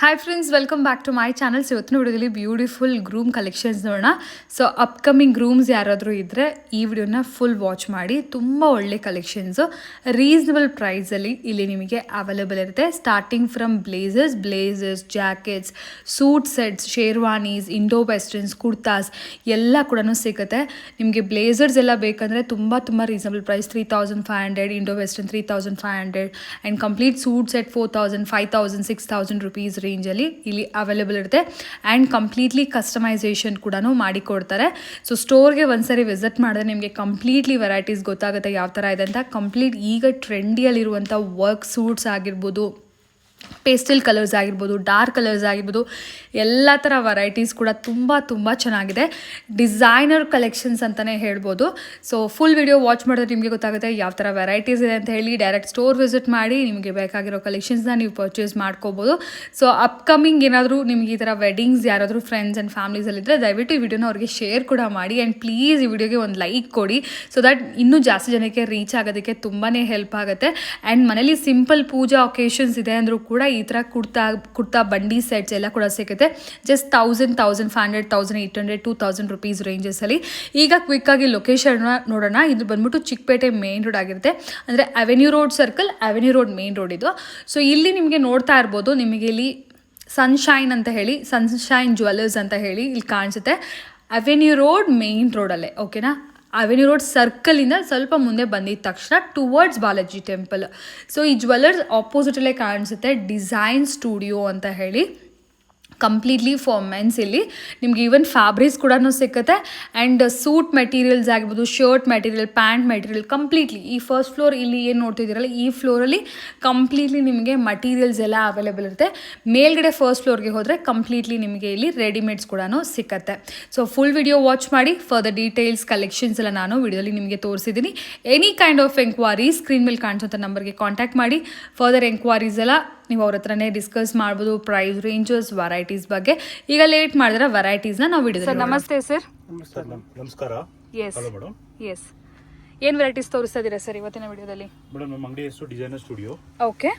Hi friends, welcome back to my channel. ಇವತ್ತಿನ ವಿಡಿಯೋದಲ್ಲಿ beautiful groom collections ನೋಡೋಣ. So upcoming grooms ಯಾರಾದರೂ ಇದ್ದರೆ ಈ ವಿಡಿಯೋನ ಫುಲ್ ವಾಚ್ ಮಾಡಿ. ತುಂಬ ಒಳ್ಳೆ ಕಲೆಕ್ಷನ್ಸು ರೀಸನಬಲ್ ಪ್ರೈಸಲ್ಲಿ ಇಲ್ಲಿ ನಿಮಗೆ ಅವೈಲೇಬಲ್ ಇರುತ್ತೆ. Starting from blazers, jackets, suit sets, sherwanis, Indo westerns, kurtas ಎಲ್ಲ ಕೂಡ ಸಿಗುತ್ತೆ. ನಿಮಗೆ ಬ್ಲೇಸರ್ಸ್ ಎಲ್ಲ ಬೇಕಂದರೆ ತುಂಬ reasonable price, 3500, Indo western 3500 and complete suit set 4000, 5000, 6000 rupees ರೇಂಜಲ್ಲಿ ಇಲ್ಲಿ ಅವೈಲೇಬಲ್ ಇರುತ್ತೆ. ಆ್ಯಂಡ್ ಕಂಪ್ಲೀಟ್ಲಿ ಕಸ್ಟಮೈಸೇಷನ್ ಕೂಡ ಮಾಡಿಕೊಡ್ತಾರೆ. ಸೊ ಸ್ಟೋರ್ಗೆ ಒಂದ್ಸರಿ ವಿಸಿಟ್ ಮಾಡಿದ್ರೆ ನಿಮಗೆ ಕಂಪ್ಲೀಟ್ಲಿ ವೆರೈಟೀಸ್ ಗೊತ್ತಾಗುತ್ತೆ ಯಾವ ಥರ ಇದೆ ಅಂತ. ಕಂಪ್ಲೀಟ್ ಈಗ ಟ್ರೆಂಡಿಯಲ್ಲಿರುವಂಥ ವರ್ಕ್ ಸೂಟ್ಸ್ ಆಗಿರ್ಬೋದು, ಪೇಸ್ಟಲ್ ಕಲರ್ಸ್ ಆಗಿರ್ಬೋದು, ಡಾರ್ಕ್ ಕಲರ್ಸ್ ಆಗಿರ್ಬೋದು, ಎಲ್ಲ ಥರ ವೆರೈಟೀಸ್ ಕೂಡ ತುಂಬ ಚೆನ್ನಾಗಿದೆ. ಡಿಸೈನರ್ ಕಲೆಕ್ಷನ್ಸ್ ಅಂತಲೇ ಹೇಳ್ಬೋದು. ಸೊ ಫುಲ್ ವಿಡಿಯೋ ವಾಚ್ ಮಾಡಿದ್ರೆ ನಿಮಗೆ ಗೊತ್ತಾಗುತ್ತೆ ಯಾವ ಥರ ವೆರೈಟೀಸ್ ಇದೆ ಅಂತ ಹೇಳಿ. ಡೈರೆಕ್ಟ್ ಸ್ಟೋರ್ ವಿಸಿಟ್ ಮಾಡಿ ನಿಮಗೆ ಬೇಕಾಗಿರೋ ಕಲೆಕ್ಷನ್ಸ್ನ ನೀವು ಪರ್ಚೇಸ್ ಮಾಡ್ಕೋಬೋದು. ಸೊ ಅಪ್ಕಮಿಂಗ್ ಏನಾದರೂ ನಿಮಗೆ ಈ ಥರ ವೆಡ್ಡಿಂಗ್ಸ್ ಯಾರಾದರೂ ಫ್ರೆಂಡ್ಸ್ ಆ್ಯಂಡ್ ಫ್ಯಾಮಿಲೀಸಲ್ಲಿದ್ದರೆ ದಯವಿಟ್ಟು ಈ ವಿಡಿಯೋನ ಅವ್ರಿಗೆ ಶೇರ್ ಕೂಡ ಮಾಡಿ. ಆ್ಯಂಡ್ ಪ್ಲೀಸ್ ಈ ವಿಡಿಯೋಗೆ ಒಂದು ಲೈಕ್ ಕೊಡಿ, ಸೊ ದ್ಯಾಟ್ ಇನ್ನೂ ಜಾಸ್ತಿ ಜನಕ್ಕೆ ರೀಚ್ ಆಗೋದಕ್ಕೆ ತುಂಬಾ ಹೆಲ್ಪ್ ಆಗುತ್ತೆ. ಆ್ಯಂಡ್ ಮನೇಲಿ ಸಿಂಪಲ್ ಪೂಜಾ ಒಕೇಶನ್ಸ್ ಇದೆ ಅಂದರೂ ಕೂಡ ಈ ಥರ ಕುರ್ತಾ ಬಂಡಿ ಸೆಟ್ಸ್ ಎಲ್ಲ ಕೂಡ ಸಿಗುತ್ತೆ. ಜಸ್ಟ್ 1000, 1500, 1800, 2000 ರುಪೀಸ್ ರೇಂಜಸಲ್ಲಿ. ಈಗ ಕ್ವಿಕ್ಕಾಗಿ ಲೊಕೇಶನ್ ನೋಡೋಣ. ಇದು ಬಂದ್ಬಿಟ್ಟು ಚಿಕ್ಕಪೇಟೆ ಮೇನ್ ರೋಡ್ ಆಗಿರುತ್ತೆ. ಅಂದರೆ avenue road circle, avenue Road main road ಇದು. ಸೊ ಇಲ್ಲಿ ನಿಮಗೆ ನೋಡ್ತಾ ಇರ್ಬೋದು, ನಿಮಗೆ ಇಲ್ಲಿ ಸನ್ಶೈನ್ ಅಂತ ಹೇಳಿ, ಸನ್ಶೈನ್ ಜ್ಯುವೆಲ್ಲರ್ಸ್ ಅಂತ ಹೇಳಿ ಇಲ್ಲಿ ಕಾಣಿಸುತ್ತೆ. ಅವೆನ್ಯೂ ರೋಡ್ ಮೇನ್ ರೋಡಲ್ಲೇ, ಓಕೆನಾ. ಅವೆನ್ಯೂ ರೋಡ್ ಸರ್ಕಲಿಂದ ಸ್ವಲ್ಪ ಮುಂದೆ ಬಂದಿದ್ದ ತಕ್ಷಣ ಟುವರ್ಡ್ಸ್ ಬಾಲಾಜಿ ಟೆಂಪಲ್. ಸೊ ಈ ಜ್ಯುವೆಲ್ಲರ್ಸ್ ಆಪೋಸಿಟಲ್ಲೇ ಕಾಣಿಸುತ್ತೆ, ಡಿಸೈನ್ ಸ್ಟುಡಿಯೋ ಅಂತ ಹೇಳಿ. Completely for men's. ಇಲ್ಲಿ ನಿಮ್ಗೆ ಈವನ್ ಫ್ಯಾಬ್ರಿಕ್ಸ್ ಕೂಡ ಸಿಗುತ್ತೆ. ಆ್ಯಂಡ್ ಸೂಟ್ ಮೆಟೀರಿಯಲ್ಸ್ ಆಗಿರ್ಬೋದು, shirt material, pant material, completely ಈ ಫಸ್ಟ್ ಫ್ಲೋರ್ ಇಲ್ಲಿ ಏನು ನೋಡ್ತಿದ್ದೀರಲ್ಲ, ಈ ಫ್ಲೋರಲ್ಲಿ ಕಂಪ್ಲೀಟ್ಲಿ ನಿಮಗೆ ಮಟೀರಿಯಲ್ಸ್ ಎಲ್ಲ ಅವೈಲೇಬಲ್ ಇರುತ್ತೆ. ಮೇಲ್ಗಡೆ ಫಸ್ಟ್ ಫ್ಲೋರ್ಗೆ ಹೋದರೆ ಕಂಪ್ಲೀಟ್ಲಿ ನಿಮಗೆ ಇಲ್ಲಿ ರೆಡಿಮೇಡ್ಸ್ ಕೂಡ ಸಿಕ್ಕತ್ತೆ. ಸೊ ಫುಲ್ ವಿಡಿಯೋ ವಾಚ್ ಮಾಡಿ. ಫರ್ದರ್ ಡೀಟೇಲ್ಸ್, ಕಲೆಕ್ಷನ್ಸ್ ಎಲ್ಲ ನಾನು ವಿಡಿಯೋಲಿ ನಿಮಗೆ ತೋರಿಸಿದ್ದೀನಿ. Any kind of enquiries screen ಮೇಲೆ ಕಾಣಿಸೋಂಥ ನಂಬರ್ಗೆ ಕಾಂಟ್ಯಾಕ್ಟ್ ಮಾಡಿ. ಫರ್ದರ್ ಎಂಕ್ವೈರೀಸ್ ಎಲ್ಲ ನೀವು ಅವ್ರ ಹತ್ರನೇ ಡಿಸ್ಕಸ್ ಮಾಡ್ಬೋದು, ಪ್ರೈಸ್ ರೇಂಜಸ್, ವೆರೈಟೀಸ್ ಬಗ್ಗೆ. ಈಗ ಲೇಟ್ ಮಾಡಿದ್ರೆ ವೆರೈಟೀಸ್ನ ನಾವು ವಿಡಿಯೋ. ನಮಸ್ತೆ ಸರ್. ನಮಸ್ಕಾರ. ಎಸ್ ಏನು ವೆರೈಟೀಸ್ ತೋರಿಸ್ತಾ ಇದ್ದೀರಾ ಸರ್ ಇವತ್ತಿನ ವಿಡಿಯೋದಲ್ಲಿ? ಮೇಡಮ್, ನಮ್ಮ ಅಂಗಡಿ ಹೆಸರು designer studio. Okay.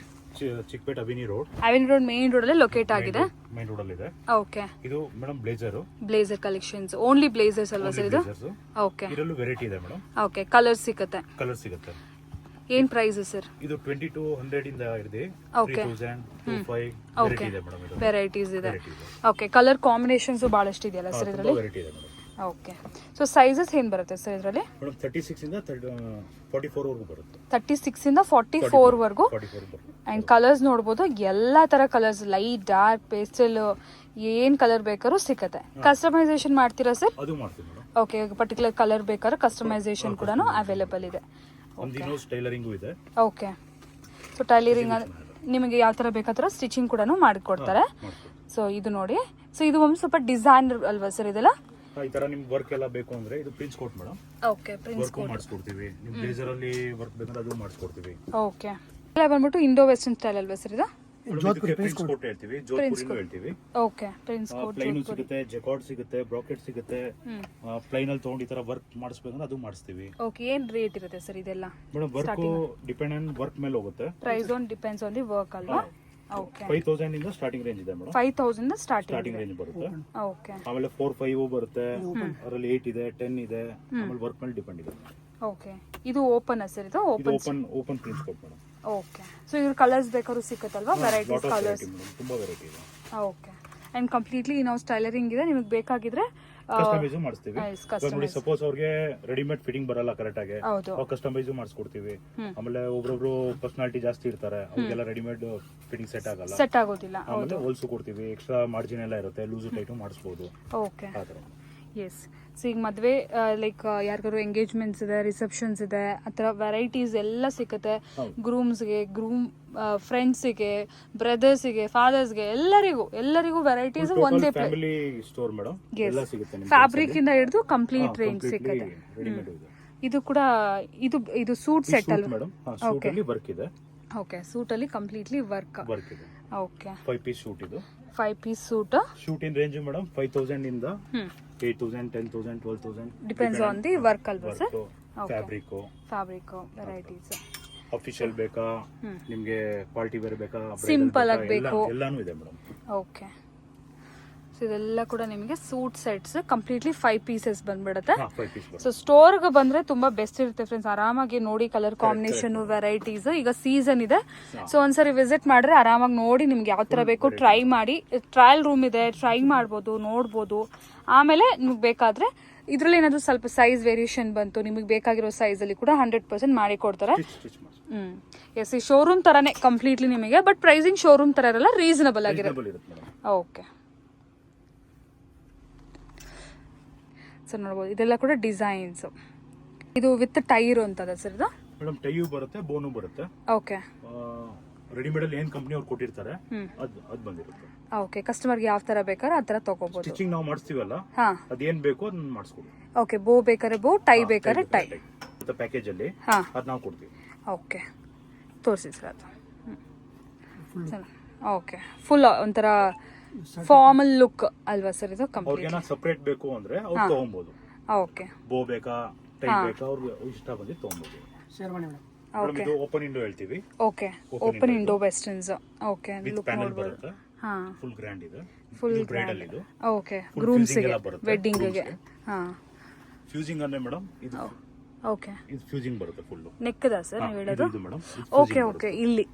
Chickpete Avenue Road main road ಅಲ್ಲಿ ಲೊಕೇಟ್ ಆಗಿದೆ. ಮೇನ್ ರೋಡ್ ಅಲ್ಲಿ ಇದೆ. ಓಕೆ. ಇದು madam blazer collections. Only blazers ಅಲ್ವಾ ಸರ್ ಇದು? ಓಕೆ. ಇದರಲ್ಲೂ ವೆರೈಟಿ ಇದೆ ಮೇಡಮ್. ಓಕೆ. ಕಲರ್ ಸಿಗುತ್ತೆ. ಏನ್ ಪ್ರೈಸ್ ಸರ್? ಇದು 2200 ಇಂದ ಇದೆ. 3000, 2500 ವೆರೈಟಿ ಇದೆ ಮೇಡಮ್. ಇದು ವೆರೈಟೀಸ್ ಇದೆ. ಓಕೆ. ಕಲರ್ ಕಾಂಬಿನೇಷನ್ಸ್ ಬಹಳಷ್ಟು ಇದೆಯಲ್ಲ ಸರ್ ಇದರಲ್ಲಿ? ವೆರೈಟಿ ಇದೆ ಮೇಡಮ್. ಓಕೆ. ಸೊ ಸೈಜಸ್ ಏನು ಬರುತ್ತೆ ಸರ್ ಇದರಲ್ಲಿ? ಮೇಡಮ್ 36 ಇಂದ 44 ವರೆಗೂ ಬರುತ್ತೆ. 36 ಇಂದ 44 ವರೆಗೂ. ಅಂಡ್ ಕಲರ್ಸ್ ನೋಡಬಹುದು, ಎಲ್ಲಾ ತರ ಕಲರ್ಸ್, ಲೈಟ್, ಡಾರ್ಕ್, ಪೇಸ್ಟಲ್, ಏನ್ ಕಲರ್ ಬೇಕಾದ್ರೂ ಸಿಗುತ್ತೆ. ಕಸ್ಟಮೈಸೇಷನ್ ಮಾಡ್ತೀರಾ ಸರ್? ಅದು ಮಾಡ್ತೀವಿ ಮೇಡಮ್. ಓಕೆ. ಪರ್ಟಿಕ್ಯುಲರ್ ಕಲರ್ ಬೇಕಾದ್ರೆ ಕಸ್ಟಮೈಸೇಷನ್ ಕೂಡ ಅವೈಲೇಬಲ್ ಇದೆ. ಟೈಲರಿಂಗು ಇದೆ. ಓಕೆ. ಸೊ ಟೈಲರಿಂಗ್ ನಿಮಗೆ ಯಾವ ತರ ಬೇಕಾದ್ರೆ ಸ್ಟಿಚಿಂಗ್ ಕೂಡ ಮಾಡಿಕೊಡ್ತಾರೆ. ಸೊ ಇದು ನೋಡಿ. ಸೊ ಇದು ಒಂದು ಸ್ವಲ್ಪ ಡಿಸೈನರ್ ಅಲ್ವಾ ಸರ್ ಇದೆಲ್ಲ? ಈ ತರ ನಿಮ್ಗೆ ವರ್ಕ್ ಎಲ್ಲ ಬೇಕು ಅಂದ್ರೆ ಇದು prince coat madam. Okay. Prince coat ಮಾಡಿಸ್ಕೊಡ್ತೀವಿ. ನಿಮ್ ಬ್ಲೇಸರ್ ಅಲ್ಲಿ ವರ್ಕ್ ಬೇಕಂದ್ರೆ ಅದು ಮಾಡಿಸ್ಕೊಡ್ತೀವಿ. ಓಕೆ. ಎಲ್ಲ ಬಂದ್ಬಿಟ್ಟು ಇಂಡೋ ವೆಸ್ಟರ್ನ್ ಸ್ಟೈಲ್ ಅಲ್ವಾ ಸರ್ ಇದು? ಜೋಧ್ಪುರ್ ಪ್ರಿನ್ಸ್ ಕೋಟ್ ಹೇಳ್ತೀವಿ, ಜೋಧ್ಪುರಿನೂ ಹೇಳ್ತೀವಿ. ಓಕೆ. ಪ್ರಿನ್ಸ್ ಕೋಟ್, ಪ್ಲೈನ್ ಸಿಗುತ್ತೆ, ಜಕಾರ್ಡ್ ಸಿಗುತ್ತೆ, ಬ್ರಾಕೆಟ್ ಸಿಗುತ್ತೆ. ಪ್ಲೈನ್ ಅಲ್ಲಿ ತಗೊಂಡು ಈ ತರ ವರ್ಕ್ ಮಾಡಿಸ್ಬೇಕಂದ್ರೆ ಅದು ಮಾಡಿಸ್ತೀವಿ. ಓಕೆ. ಏನ್ ರೇಟ್ ಇರುತ್ತೆ ಸರ್ ಇದೆಲ್ಲ? Madam work depend on work ಮೇಲೆ ಹೋಗುತ್ತೆ. Price on depends on the work ಅಲ್ವಾ? ಓಕೆ. 5000 ಇಂದ ಸ್ಟಾರ್ಟಿಂಗ್ ರೇಂಜ್ ಇದೆ ಮೇಡಮ್. 5000 ಇಂದ ಸ್ಟಾರ್ಟಿಂಗ್ ರೇಂಜ್ ಬರುತ್ತೆ. ಓಕೆ. ಆಮೇಲೆ 4, 5 ಬರುತ್ತೆ. ಅದರಲ್ಲಿ 8 ಇದೆ, 10 ಇದೆ. ಆಮೇಲೆ ವರ್ಕ್ ಮೇಲೆ ಡಿಪೆಂಡ್ ಇದೆ. ಓಕೆ. ಇದು ಓಪನ್ ಸರ್ ಇದು? Open prince coat madam. Okay. So ಇದ್ರ ಕಲರ್ಸ್ ಬೇಕಾದ್ರೂ ಸಿಕ್ಕತ್ತಲ್ವಾ? Varieties colours. ತುಂಬಾ ವೆರೈಟಿ ಇದೆ. ಓಕೆ. ಅಂಡ್ ಕಂಪ್ಲೀಟ್ಲಿ ನಾವು ಸ್ಟೈಲರಿಂಗ್ ಇದೆ, ನಿಮಗೆ ಬೇಕಾಗಿದ್ರೆ ಕಸ್ಟಮೈಸ್ ಮಾಡಿಸ್ತೀವಿ. ನೋಡಿ, ಸಪೋಸ್ ಅವ್ರಿಗೆ ರೆಡಿಮೇಡ್ ಫಿಟ್ಟಿಂಗ್ ಬರಲ್ಲ ಕರೆಕ್ಟ್ ಆಗಿ, ಕಸ್ಟಮೈಸ್ ಮಾಡಿಸ್ಕೊಡ್ತೀವಿ. ಆಮೇಲೆ ಒಬ್ರೊಬ್ರು ಪರ್ಸನಾಲಿಟಿ ಜಾಸ್ತಿ ಇರ್ತಾರೆ, ಅವ್ರಿಗೆಲ್ಲ ರೆಡಿಮೇಡ್ ಫಿಟ್ಟಿಂಗ್ ಸೆಟ್ ಆಗೋದಿಲ್ಲ. ಆಮೇಲೆ ಹೋಲ್ಸು ಕೊಡ್ತೀವಿ. ಎಕ್ಸ್ಟ್ರಾ ಮಾರ್ಜಿನ್ ಎಲ್ಲ ಇರುತ್ತೆ, ಲೂಸ್ ಟೈಟು ಮಾಡಿಸ್ಬೋದು. ಓಕೆ. ಎಸ್. ಸೊ ಈಗ ಮದುವೆ ಲೈಕ್ ಯಾರಿಗಾರು ಎಂಗೇಜ್ಮೆಂಟ್ಸ್ ಇದೆ, ರಿಸೆಪ್ಷನ್ಸ್ ಇದೆ, ಆ ಥರ ವೆರೈಟೀಸ್ ಎಲ್ಲ ಸಿಗುತ್ತೆ. ಗ್ರೂಮ್ಸ್ಗೆ, ಫ್ರೆಂಡ್ಸಿಗೆ, ಬ್ರದರ್ಸ್ಗೆ, ಫಾದರ್ಸ್ಗೆ, ಎಲ್ಲರಿಗೂ ವೆರೈಟೀಸ್ ಒಂದೇ ಫ್ಯಾಮಿಲಿ ಸ್ಟೋರ್ ಮೇಡಮ್. ಎಲ್ಲ ಸಿಗುತ್ತೆ. ಫ್ಯಾಬ್ರಿಕ್ ಇಂದ ಹಿಡಿದು ಕಂಪ್ಲೀಟ್ ರೇಂಜ್ ಸಿಗುತ್ತೆ. ಇದು ಕೂಡ ಇದು ಸೂಟ್ ಸೆಟ್ ಅಲ್ವಾ ಮೇಡಮ್? ಓಕೆ. ವರ್ಕ್ ಇದೆ. ಓಕೆ. ಸೂಟ್ ಅಲ್ಲಿ ಕಂಪ್ಲೀಟ್ಲಿ ವರ್ಕ್ ಇದೆ. ಓಕೆ. 5 ಪೀಸ್ ಸೂಟ್ ಇದು. 5 piece suit. Suit in range madam 5000 ಇಂದ 8000, 10,000, 12,000 ಡಿಪೆಂಡ್ಸ್ ಆನ್ ದಿ ವರ್ಕ್ ಅಲ್ವಾ ಸರ್? Fabric varieties. ಅಫಿಷಿಯಲ್ ಬೇಕಾ, ನಿಮ್ಗೆ ಪಾರ್ಟಿ ವೇರ್ ಬೇಕಾ, ಸಿಂಪಲ್ ಆಗಿ ಬೇಕು, ಎಲ್ಲಾನು ಇದೆ ಮೇಡಮ್. ಓಕೆ. ಸೊ ಇದೆಲ್ಲ ಕೂಡ ನಿಮಗೆ ಸೂಟ್ ಸೆಟ್ಸ್ ಕಂಪ್ಲೀಟ್ಲಿ 5 ಪೀಸಸ್ ಬಂದ್ಬಿಡುತ್ತೆ. 5 ಪೀಸ್ ಸೊ ಸ್ಟೋರ್ಗೆ ಬಂದ್ರೆ ತುಂಬಾ ಬೆಸ್ಟ್ ಇರುತ್ತೆ ಫ್ರೆಂಡ್ಸ್. ಆರಾಮಾಗಿ ನೋಡಿ ಕಲರ್ ಕಾಂಬಿನೇಷನ್ ವೆರೈಟೀಸ್. ಈಗ ಸೀಸನ್ ಇದೆ, ಸೊ ಒಂದ್ಸರಿ ವಿಸಿಟ್ ಮಾಡ್ರೆ ಆರಾಮಾಗಿ ನೋಡಿ ನಿಮ್ಗೆ ಯಾವ ತರ ಬೇಕು ಟ್ರೈ ಮಾಡಿ. ಟ್ರಯಲ್ ರೂಮ್ ಇದೆ, ಟ್ರೈ ಮಾಡ್ಬೋದು, ನೋಡ್ಬೋದು. ಆಮೇಲೆ ನಿಮ್ಗೆ ಬೇಕಾದ್ರೆ ಇದ್ರಲ್ಲಿ ಏನಾದ್ರು ಸ್ವಲ್ಪ ಸೈಜ್ ವೇರಿಯೇಷನ್ ಬಂತು, ನಿಮಗೆ ಬೇಕಾಗಿರೋ ಸೈಜ್ ಅಲ್ಲಿ ಕೂಡ 100% ಮಾಡಿ ಕೊಡ್ತಾರೆ. ಎಸ್, ಈ ಶೋರೂಮ್ ತರಾನೇ ಕಂಪ್ಲೀಟ್ಲಿ ನಿಮಗೆ, ಬಟ್ ಪ್ರೈಸಿಂಗ್ ಶೋರೂಮ್ ತರ ಇರಲ್ಲ, ರೀಸನಬಲ್ ಆಗಿರುತ್ತೆ. ಓಕೆ. ಸೊ ನೋಡ್ಬೋದು ಇದೆಲ್ಲ ಕೂಡ ಡಿಸೈನ್ಸ್. ಇದು ವಿತ್ ಟೈರ್ ಅಂತದ ಸರ್ ಇದು? ಮೇಡಮ್ ಟೈಯು ಬರುತ್ತೆ, ಬೋನು ಬರುತ್ತೆ. ಓಕೆ. ರೆಡಿಮೇಡ್ ಅಲ್ಲಿ ಏನ್ ಕಂಪನಿ ಅವ್ರು ಕೊಟ್ಟಿರ್ತಾರೆ ಅದು ಬಂದಿರುತ್ತೆ. ಓಕೆ. ಕಸ್ಟಮರ್ಗೆ ಯಾವ ತರ ಬೇಕಾದ್ರೆ ಆ ತರ ತಗೋಬಹುದು. ಸ್ಟಿಚಿಂಗ್ ನಾವು ಮಾಡಿಸ್ತೀವಲ್ಲ, ಅದೇನ್ ಬೇಕು ಅದನ್ನ ಮಾಡಿಸ್ಕೊಡಿ. ಓಕೆ. ಬೋ ಬೇಕಾದ್ರೆ ಬೋ, ಟೈ ಬೇಕಾದ್ರೆ ಟೈ. ಮತ್ತೆ ಪ್ಯಾಕೇಜ್ ಅಲ್ಲಿ ಅದ್ ನಾವು ಕೊಡ್ತೀವಿ. ಓಕೆ. ತೋರಿಸಿ ಸರ್ ಅದು. ಓಕೆ. ಫುಲ್ ಒಂಥರ ಫಾರ್ಮಲ್ ಲುಕ್ ಅಲ್ವಾ ಸರ್ ಇದು? ಅವ್ರಿಗೆ ಸಪರೇಟ್ ಬೇಕು ಅಂದ್ರೆ ಅವ್ರು ತಗೊಬಹುದು. ಓಕೆ. ಬೋ ಬೇಕಾ, ಟೈ ಬೇಕಾ, ಅವ್ರಿಗೆ ಇಷ್ಟ ಬಂದಿದ್ದು ತಗೊಬಹುದು. ಓಕೆ. ಇದು ಓಪನ್ ವಿಂಡೋ ಹೇಳ್ತೀವಿ. Okay. Open window westerns. Okay. Look ಬರುತ್ತೆ. ಫುಲ್ ಗ್ರ್ಯಾಂಡ್ ಇದೆ. ಫುಲ್ ಬ್ರೈಡಲ್ ಇದು. ಓಕೆ. ಗ್ರೂಮ್ಸ್ ಗೆ, ವೆಡ್ಡಿಂಗ್ ಗೆ. ಫ್ಯೂಸಿಂಗ್ ಅಂದ್ರೆ ಮೇಡಮ್ ಇದು. ಓಕೆ. ಇದು ಫ್ಯೂಸಿಂಗ್ ಬರುತ್ತೆ ಫುಲ್. ನೆಕ್ ದ ಸರ್ ನೀವು ಹೇಳೋದು? ಇದು ಮೇಡಮ್. ಓಕೆ. ಓಕೆ. ಇಲ್ಲಿ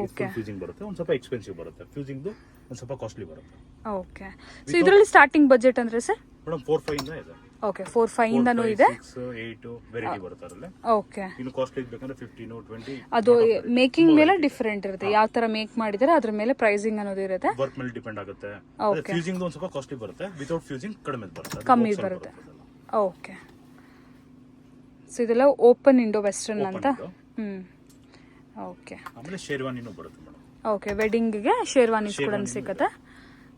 ಓಕೆ. ಫ್ಯೂಸಿಂಗ್ ಬರುತ್ತೆ, ಒಂದ್ ಸ್ವಲ್ಪ ಎಕ್ಸ್ಪೆನ್ಸಿವ್ ಬರುತ್ತೆ. ಫ್ಯೂಸಿಂಗ್ ಒಂದ್ ಸ್ವಲ್ಪ ಕಾಸ್ಟ್ಲಿ ಬರುತ್ತೆ. ಓಕೆ. ಸೊ ಇದರಲ್ಲಿ ಸ್ಟಾರ್ಟಿಂಗ್ ಬಜೆಟ್ ಅಂದ್ರೆ ಸರ್? ಮೇಡಮ್ 4-5 ಇಂದ ಇದೆ. ಓಕೆ. 4-5 ಇಂದನೂ ಇದೆ. 6-8 ವೆರೈಟಿ ಬರುತ್ತೆ ಅದರಲ್ಲಿ. ಓಕೆ. ಇನ್ನು ಕಾಸ್ಟ್ಲಿ ಬೇಕಂದ್ರೆ 15-20. ಅದು ಮೇಕಿಂಗ್ ಮೇಲೆ ಡಿಫರೆಂಟ್ ಇರುತ್ತೆ, ಯಾವ ತರ ಮೇಕ್ ಮಾಡಿದ್ರೆ ಅದ್ರ ಮೇಲೆ ಪ್ರೈಸಿಂಗ್ ಅನ್ನೋದು ಇರುತ್ತೆ. ವರ್ಕ್ ಮೇಲೆ ಡಿಪೆಂಡ್ ಆಗುತ್ತೆ. ಫ್ಯೂಸಿಂಗ್ ಒಂದ್ ಸ್ವಲ್ಪ ಕಾಸ್ಟ್ಲಿ ಬರುತ್ತೆ, ವಿತೌಟ್ ಫ್ಯೂಸಿಂಗ್ ಕಡಿಮೆ ಬರುತ್ತೆ. ಕಮ್ಮಿ ಬರುತ್ತೆ. ಓಕೆ. ಸೊ ಇದೆಲ್ಲ ಓಪನ್ ಇಂಡೋ ವೆಸ್ಟರ್ನ್ ಅಂತ. ಓಕೆ. ಆಮೇಲೆ ಶೇರ್ವಾನಿನೂ ಬರುತ್ತೆ ಮೇಡಮ್. ಓಕೆ. ವೆಡ್ಡಿಂಗ್ ಗೆ ಶೇರ್ವಾನಿ ಕೂಡ ಸಿಗುತ್ತೆ.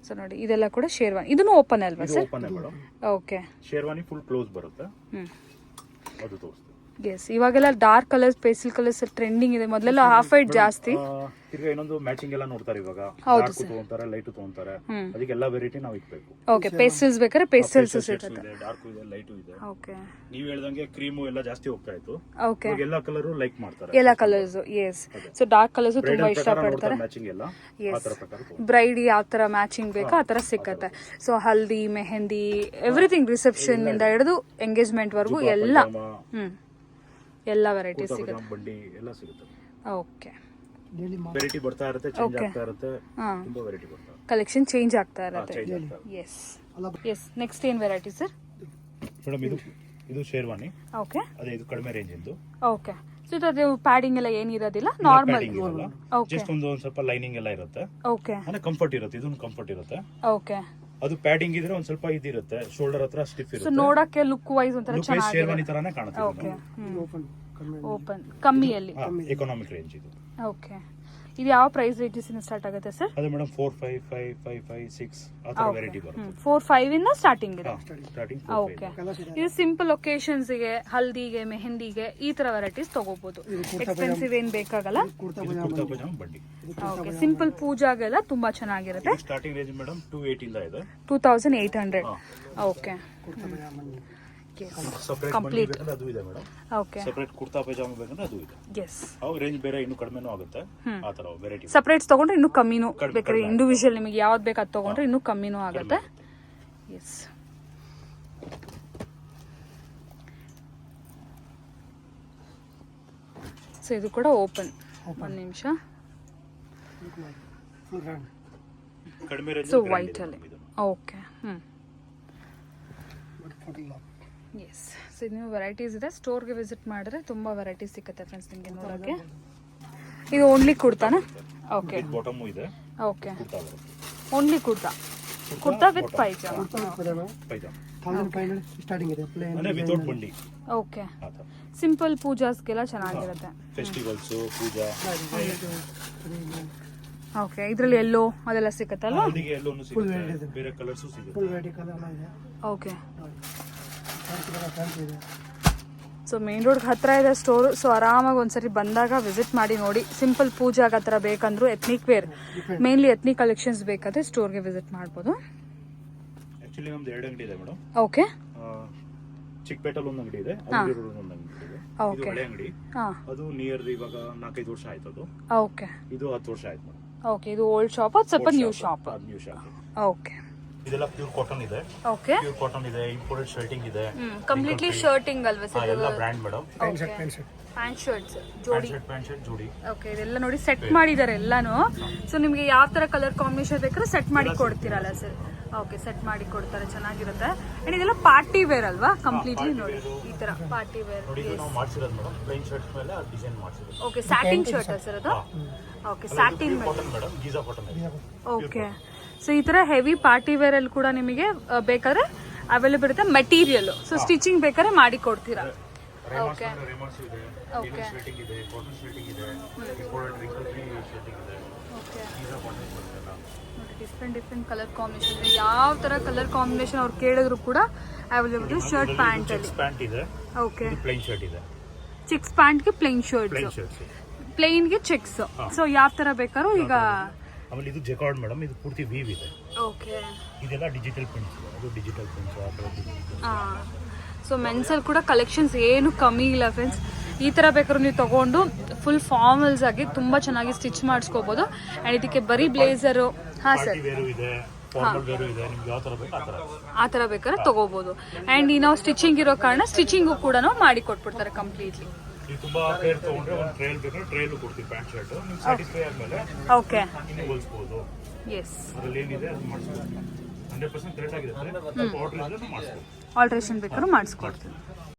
ಸೊ ನೋಡಿ ಇದೆಲ್ಲ ಕೂಡ ಶೇರ್ವಾನಿ. ಇದನ್ನು ಓಪನ್ ಅಲ್ವಾ sir? Open madam. Okay. Sherwani full close ಬರುತ್ತೆ. ಅದು ತೋರಿಸ್ತೀನಿ. ಎಸ್, ಇವಾಗೆಲ್ಲ dark colours, pastel colours trending ಇದೆ. ಮೊದಲೆಲ್ಲ ಹಾಫ್ ವೈಟ್ ಜಾಸ್ತಿ. ಈಗ ಇನ್ನೊಂದು ಮ್ಯಾಚಿಂಗ್ ಎಲ್ಲ ನೋಡ್ತಾರೆ ಇವಾಗ. ಡಾರ್ಕ್ ತಗೊಂತಾರೆ, ಲೈಟ್ ತಗೊಂತಾರೆ. ಅದಕ್ಕೆ ಎಲ್ಲ ವೆರೈಟಿ ನಾವು ಇಕ್ಬೇಕು. ಓಕೆ. ಪೇಸ್ಟಲ್ಸ್ ಬೇಕಾದ್ರೆ ಪೇಸ್ಟಲ್ಸ್ ಸಿಗುತ್ತೆ. ಡಾರ್ಕ್ ಇದೆ, ಲೈಟ್ ಇದೆ. ಓಕೆ. ನೀವು ಹೇಳ್ದಂಗೆ ಕ್ರೀಮು ಎಲ್ಲ ಜಾಸ್ತಿ ಹೋಗ್ತಾ ಇತ್ತು. ಓಕೆ. ಎಲ್ಲ ಕಲರ್ ಲೈಕ್ ಮಾಡ್ತಾರೆ. ಎಲ್ಲ colours. Yes. So dark colours ತುಂಬಾ ಇಷ್ಟಪಡ್ತಾರೆ. ಮ್ಯಾಚಿಂಗ್ ಎಲ್ಲ ಆ ತರ ಪ್ರಕಾರ. ಬ್ರೈಡ್ ಯಾವ ತರ ಮ್ಯಾಚಿಂಗ್ ಬೇಕೋ ಆ ತರ ಸಿಕ್ಕತ್ತೆ. ಸೊ ಹಲ್ದಿ, ಮೆಹಂದಿ, ಎವ್ರಿಥಿಂಗ್, ರಿಸೆಪ್ಷನ್ ಇಂದ ಹಿಡಿದು ಎಂಗೇಜ್ಮೆಂಟ್ ವರ್ಗು ಎಲ್ಲ ಎಲ್ಲ ವೆರೈಟೀಸ್ ಸಿಗುತ್ತೆ. ಬಂಡಿ ಎಲ್ಲ ಸಿಗುತ್ತೆ. ಓಕೆ. ವೆರೈಟಿ ಬರ್ತಾ ಇರುತ್ತೆ, ಚೇಂಜ್ ಆಗ್ತಾ ಇರುತ್ತೆ. ತುಂಬಾ ವೆರೈಟಿ ಬರ್ತಾ ಇರುತ್ತೆ. ಕಲೆಕ್ಷನ್ ಚೇಂಜ್ ಆಗ್ತಾ ಇರುತ್ತೆ. ಎಸ್. ಎಸ್. ನೆಕ್ಸ್ಟ್ ಏನ್ ವೆರೈಟಿ ಸರ್? ಮೇಡಮ್ ಇದು ಶೇರ್ವಾನಿ. ಓಕೆ. ಅದೇ ಇದು ಕಡಿಮೆ ರೇಂಜ್ ಇಂದು. ಓಕೆ. ಸೊ ಇದು ಪ್ಯಾಡಿಂಗ್ ಎಲ್ಲ ಏನಿರೋದಿಲ್ಲ, ನಾರ್ಮಲ್. ಓಕೆ. ಜಸ್ಟ್ ಒಂದು ಸ್ವಲ್ಪ ಲೈನಿಂಗ್ ಎಲ್ಲ ಇರುತ್ತೆ. ಓಕೆ. ಅಂದ್ರೆ ಕಂಫರ್ಟ್ ಇರುತ್ತೆ. ಇದೊಂದು ಕಂಫರ್ಟ್ ಇರುತ್ತೆ. ಓಕೆ. ಅದು ಪ್ಯಾಡಿಂಗ್ ಇದ್ರೆ ಒಂದ್ ಸ್ವಲ್ಪ ಇದಿರುತ್ತೆ, ಶೋಲ್ಡರ್ ಹತ್ರ ಸ್ಟಿಫ್ ಇರುತ್ತೆ. ಸೊ ನೋಡಕ್ಕೆ ಲುಕ್ ವೈಸ್ ಒಂಥರ ಚೆನ್ನಾಗಿದೆ. ಶೇರ್ವಾನಿ ತರಾನೇ ಕಾಣುತ್ತೆ. ಓಕೆ. ಓಪನ್ ಕಮ್ಮಿಯಲ್ಲಿ. ಎಕನಾಮಿಕ್ ರೇಂಜ್ ಇದು. ಓಕೆ. ಇದು ಯಾವ ಪ್ರೈಸ್ ರೇಂಜಸ್ ಇಂದ ಸ್ಟಾರ್ಟ್ ಆಗುತ್ತೆ ಸರ್? ಅದು ಮೇಡಮ್ 4, 5, 5, 5, 5, 6 ಆ ತರ ವೆರೈಟಿ ಬರುತ್ತೆ. 4-5 ಇಂದ ಸ್ಟಾರ್ಟಿಂಗ್ ಇದೆ. ಸ್ಟಾರ್ಟಿಂಗ್. ಓಕೆ. ಇದು ಸಿಂಪಲ್ ಒಕೇಶನ್ಸ್ ಗೆ, ಹಲ್ದಿಗೆ, ಮೆಹಂದಿಗೆ ಈ ತರ ವೆರೈಟೀಸ್ ತಗೋಬಹುದು. ಎಕ್ಸ್ಪೆನ್ಸಿವ್ ಏನ್ ಬೇಕಾಗಲ್ಲ. ಕುರ್ತಾ ಪಜಾಮ ಬಂಡಿ. ಓಕೆ. ಸಿಂಪಲ್ ಪೂಜಾಗೆಲ್ಲ ತುಂಬಾ ಚೆನ್ನಾಗಿರುತ್ತೆ. ಸ್ಟಾರ್ಟಿಂಗ್ ರೇಂಜ್ ಮೇಡಮ್ 280 ಇಂದ ಇದೆ. 2800. ಓಕೆ. ಸಪರೇಟ್ ಕಂಪ್ಲೀಟ್ ಅದು ಇದೆ ಮೇಡಮ್. ಓಕೆ. ಸಪರೇಟ್ ಕುರ್ತಾ ಪಜಾಮ ಬೇಕಂದ್ರೆ ಅದು ಇದೆ. ಎಸ್. ಅವು ರೇಂಜ್ ಬೇರೆ ಇನ್ನು ಕಡಿಮೆನೂ ಆಗುತ್ತೆ. ಆ ತರ ವೆರೈಟಿ. ಸಪರೇಟ್ಸ್ ತಗೊಂಡ್ರೆ ಇನ್ನೂ ಕಮ್ಮಿನೂ ಬೇಕಾದ್ರೆ, ಇಂಡಿವಿಜುವಲ್ ನಿಮಗೆ ಯಾವ್ದು ಬೇಕು ಅದು ತಗೊಂಡ್ರೆ ಇನ್ನೂ ಕಮ್ಮಿನೂ ಆಗುತ್ತೆ. ಎಸ್. ಸೊ ಇದು ಕೂಡ ಓಪನ್. ಒಂದು ನಿಮಿಷ. ಕಡಿಮೆ ರೇಂಜ್. ಸೊ ವೈಟ್ ಅಲ್ಲಿ. ಓಕೆ. ಎಸ್. ಸೊ ಇದು ವೆರೈಟೀಸ್ ಇದೆ. ಸ್ಟೋರ್ಗೆ ವಿಸಿಟ್ ಮಾಡಿದ್ರೆ ತುಂಬಾ ವೆರೈಟೀಸ್ ಸಿಗುತ್ತೆ ಫ್ರೆಂಡ್ಸ್ ನಿಮಗೆ ನೋಡೋಕೆ. ಇದು ಓನ್ಲಿ ಕುರ್ತಾನಾ? ಓಕೆ. ಬಾಟಮ್ ಇದೆ. Okay. Only kurta. Kurta with pyjama. Pyjama 1500 starting ಇದೆ. ಪ್ಲೇನ್ ಅಂದ್ರೆ ವಿತೌಟ್ ಬಂಡಿ. ಓಕೆ. ಸಿಂಪಲ್ ಪೂಜಾಸ್ಗೆಲ್ಲ ಚೆನ್ನಾಗಿರುತ್ತೆ. ಫೆಸ್ಟಿವಲ್ಸ್, ಪೂಜಾ. ಓಕೆ. ಇದರಲ್ಲಿ ಎಲ್ಲೋ ಅದೆಲ್ಲ ಸಿಗುತ್ತಲ್ಲ? ಹಲ್ದಿಗೆ ಎಲ್ಲೋನು ಸಿಗುತ್ತೆ, ಬೇರೆ ಕಲರ್ಸ್ ಸಿಗುತ್ತೆ. ಫುಲ್ ವೆರೈಟಿ ಕಲರ್ ಇದೆ. ಓಕೆ. ಇದೆ. ಸೊ ಮೇನ್ ರೋಡ್ ಹತ್ರ ಇದೆ ಸ್ಟೋರ್. ಸೊ ಆರಾಮಾಗಿ ಒಂದ್ಸರಿ ಬಂದಾಗ ವಿಸಿಟ್ ಮಾಡಿ ನೋಡಿ. ಸಿಂಪಲ್ ಪೂಜಾಗ ಆ ಥರ ಬೇಕಂದ್ರು, ethnic wear mainly ethnic collections ಬೇಕಾದ್ರೆ ಸ್ಟೋರ್ಗೆ ವಿಸಿಟ್ ಮಾಡ್ಬೋದು. ಆಕ್ಚುಲಿ ನಮ್ದು 2 ಅಂಗಡಿ ಇದೆ ಮೇಡಮ್. ಓಕೆ. ಚಿಕ್ಕಪೇಟೆಲ್ ಒಂದು ಅಂಗಡಿ ಇದೆ, ಅವಳಿ ರೋಡ್ ಒಂದು ಅಂಗಡಿ ಇದೆ. ಇದು ಹಳೆ ಅಂಗಡಿ. ಅದು ನಿಯರ್ ಇವಾಗ 4-5 ವರ್ಷ ಆಯ್ತು. ಅದು ಓಕೆ. ಇದು 10 ವರ್ಷ ಆಯ್ತು ಮೇಡಮ್. ಓಕೆ ಇದು ಓಲ್ಡ್ ಶಾಪ್ ಅದು ಸ್ವಲ್ಪ new shop. New shop. Okay ಇದೆಲ್ಲ ಪ್ಯೂರ್ ಕಾಟನ್ ಇದೆ. ಓಕೆ ಪ್ಯೂರ್ ಕಾಟನ್ ಇದೆ, ಇಂಪೋರ್ಟೆಡ್ ಶರ್ಟಿಂಗ್ ಇದೆ. ಕಂಪ್ಲೀಟ್ಲಿ ಶರ್ಟಿಂಗ್ ಅಲ್ವಾ ಸರ್? ಎಲ್ಲ ಬ್ರ್ಯಾಂಡ್ ಮೇಡಮ್. ಪ್ಯಾಂಟ್ ಶರ್ಟ್ಸ್ ಜೋಡಿ. ಪ್ಯಾಂಟ್ ಶರ್ಟ್ ಜೋಡಿ. ಓಕೆ ಇದೆಲ್ಲ ನೋಡಿ ಸೆಟ್ ಮಾಡಿದ್ದಾರೆ ಎಲ್ಲಾನು. ಸೊ ನಿಮಗೆ ಯಾವ ತರ ಕಲರ್ ಕಾಂಬಿನೇಷನ್ ಬೇಕಾದ್ರೆ ಸೆಟ್ ಮಾಡಿ ಕೊಡ್ತೀರಲ್ಲ ಸರ್? ಓಕೆ ಸೆಟ್ ಮಾಡಿ ಕೊಡ್ತಾರೆ, ಚೆನ್ನಾಗಿರುತ್ತೆ. ಅಂಡ್ ಇದೆಲ್ಲ ಪಾರ್ಟಿ ವೇರ್ ಅಲ್ವಾ? ಕಂಪ್ಲೀಟ್ಲಿ ನೋಡಿ ಈ ತರ ಪಾರ್ಟಿ ವೇರ್. ನೋಡಿ ಇದು ನಾವು ಮಾಡ್ಸಿರೋದು ಮೇಡಮ್, ಪ್ಲೇನ್ ಶರ್ಟ್ಸ್ ಮೇಲೆ ಡಿಸೈನ್ ಮಾಡ್ಸಿರೋದು. ಓಕೆ ಸ್ಯಾಟಿನ್ ಶರ್ಟ್ ಸರ್ ಅದು? Okay satin cotton madam, Giza cotton ಇದೆ. ಓಕೆ ಸೊ ಈ ತರ ಹೆವಿ ಪಾರ್ಟಿ ವೇರ್ ಅಲ್ಲಿ ಕೂಡ ನಿಮಗೆ ಬೇಕಾದ್ರೆ ಅವೈಲೇಬಲ್ ಇರುತ್ತೆ ಮೆಟೀರಿಯಲ್. ಸೊ ಸ್ಟಿಚಿಂಗ್ ಬೇಕಾದ್ರೆ ಮಾಡಿ ಕೊಡ್ತೀರಾ? ಓಕೆ ರೇಮಾನ್ಸ್ ಇದೆ, ಓಕೆ ಶರ್ಟಿಂಗ್ ಇದೆ, ಕಾಟನ್ ಶರ್ಟಿಂಗ್ ಇದೆ, ಇಂಪೋರ್ಟೆಡ್ ರಿಂಕಲ್ ಫ್ರೀ ಶರ್ಟಿಂಗ್ ಇದೆ. ಓಕೆ ಗೀಜಾ ಕಾಟನ್ ಬರುತ್ತೆ. ನೋಡಿ ಡಿಫ್ರೆಂಟ್ ಕಲರ್ ಕಾಂಬಿನೇಷನ್, ಯಾವ ತರ ಕಲರ್ ಕಾಂಬಿನೇಷನ್ ಅವ್ರು ಕೇಳಿದ್ರು ಕೂಡ ಅವೈಲೇಬಲ್. ಶರ್ಟ್ ಪ್ಯಾಂಟ್ ಅಲ್ಲಿ ಪ್ಯಾಂಟ್ ಇದೆ. ಓಕೆ ಪ್ಲೇನ್ ಶರ್ಟ್ ಇದೆ. ಚೆಕ್ಸ್ ಪ್ಯಾಂಟ್ ಗೆ plain shirt, plain shirts. Plain ಗೆ ಚೆಕ್ಸ್. ಸೊ ಯಾವ ತರ ಬೇಕಾದ್ರೂ ಈಗ. ಆಮೇಲೆ ಇದು ಜೆಕಾರ್ಡ್ ಮೇಡಮ್, ಇದು ಪೂರ್ತಿ ವೀವ್ ಇದೆ. ಓಕೆ ಇದೆಲ್ಲ ಡಿಜಿಟಲ್ ಪ್ರಿಂಟ್ಸ್, ಅದು ಡಿಜಿಟಲ್ ಪ್ರಿಂಟ್ಸ್ ಆ ಥರ. ಸೊ ಮೆನ್ಸಲ್ಲಿ ಕೂಡ ಕಲೆಕ್ಷನ್ಸ್ ಏನು ಕಮ್ಮಿ ಇಲ್ಲ ಫ್ರೆಂಡ್ಸ್. ಈ ಥರ ಬೇಕಾದ್ರೂ ನೀವು ತೊಗೊಂಡು ಫುಲ್ ಫಾರ್ಮಲ್ಸ್ ಆಗಿ ತುಂಬ ಚೆನ್ನಾಗಿ ಸ್ಟಿಚ್ ಮಾಡಿಸ್ಕೋಬೋದು. ಆ್ಯಂಡ್ ಇದಕ್ಕೆ ಬರೀ ಬ್ಲೇಸರು. ಹಾಂ ಸರ್, ವೇರು ಇದೆ, ಫಾರ್ಮಲ್ ವೇರು ಇದೆ, ನಿಮ್ಗೆ ಯಾವ ಥರ ಬೇಕು ಆ ಥರ. ಆ ಥರ ಬೇಕಾದ್ರೆ ತೊಗೋಬೋದು. ಆ್ಯಂಡ್ ಈ ನಾವು ಸ್ಟಿಚಿಂಗ್ ಇರೋ ಕಾರಣ ಸ್ಟಿಚಿಂಗು ಕೂಡ ಮಾಡಿ ಕೊಟ್ಬಿಡ್ತಾರೆ ಕಂಪ್ಲೀಟ್ಲಿ. ನೀವು ತುಂಬಾ ಕೇರ್ ತಗೊಂಡ್ರೆ ಒಂದು ಟ್ರೈಲ್ ಬೇಕಾದ್ರೆ ಟ್ರೈಲು ಕೊಡ್ತೀವಿ. ಪ್ಯಾಂಟ್ ಶರ್ಟ್ ನಿಮ್ಗೆ ಸ್ಯಾಟಿಸ್ಫೈ ಆದಮೇಲೆ ಓಕೆ ಇನ್ನೂ ಹೊಲಿಸ್ಬೋದು. ಎಸ್, ಅದರಲ್ಲಿ ಏನಿದೆ ಅದು ಮಾಡಿಸ್ಬೋದು. 100% ಕರೆಕ್ಟ್ ಆಗಿರುತ್ತೆ. ಆರ್ಡರ್ ಇದ್ರೆ ಮಾಡಿಸ್ಬೋದು. ಆಲ್ಟ್ರೇಷನ್ ಬೇಕಾದ್ರೂ ಮಾಡಿಸ್ಕೊಡ್ತೀವಿ.